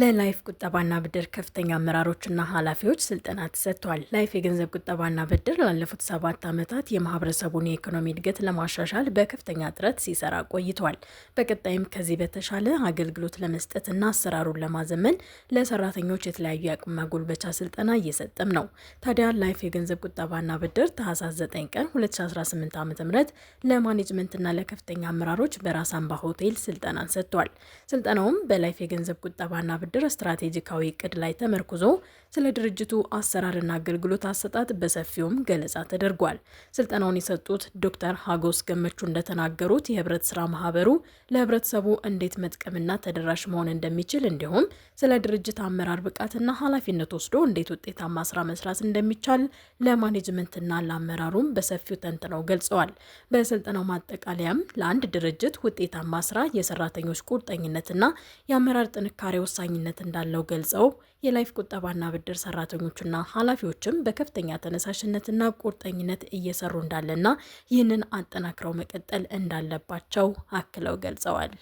ለላይፍ ቁጠባና ብድር ከፍተኛ አመራሮችና ኃላፊዎች ስልጠና ተሰጥቷል። ላይፍ የገንዘብ ቁጠባና ብድር ላለፉት 7 ዓመታት የማህበረሰቡን የኢኮኖሚ እድገት ለማሻሻል በከፍተኛ ጥረት ሲሰራ ቆይቷል። በቀጣይም ከዚህ በተሻለ አገልግሎት ለመስጠትና አሰራሩን ለማዘመን ለሰራተኞች የተለያዩ የአቅም ማጎልበቻ ስልጠና እየሰጠም ነው። ታዲያ ላይፍ የገንዘብ ቁጠባና ብድር ታህሳስ 9 ቀን 2018 ዓ.ም ለማኔጅመንትና ለከፍተኛ አመራሮች በራስ አምባ ሆቴል ስልጠናን ሰጥቷል። ስልጠናውም በላይፍ የገንዘብ ቁጠባና ብድር ስትራቴጂካዊ እቅድ ላይ ተመርኩዞ ስለ ድርጅቱ አሰራርና አገልግሎት አሰጣጥ በሰፊውም ገለጻ ተደርጓል። ስልጠናውን የሰጡት ዶክተር ሀጎስ ገመቹ እንደተናገሩት የህብረት ስራ ማህበሩ ለህብረተሰቡ እንዴት መጥቀምና ተደራሽ መሆን እንደሚችል እንዲሁም ስለ ድርጅት አመራር ብቃትና ኃላፊነት ወስዶ እንዴት ውጤታማ ስራ መስራት እንደሚቻል ለማኔጅመንትና ለአመራሩም በሰፊው ተንትነው ገልጸዋል። በስልጠናው ማጠቃለያም ለአንድ ድርጅት ውጤታማ ስራ የሰራተኞች ቁርጠኝነትና የአመራር ጥንካሬ ወሳኝነት እንዳለው ገልጸው የላይፍ ቁጠባና ብድር ሰራተኞችና ኃላፊዎችም በከፍተኛ ተነሳሽነትና ቁርጠኝነት እየሰሩ እንዳለና ይህንን አጠናክረው መቀጠል እንዳለባቸው አክለው ገልጸዋል።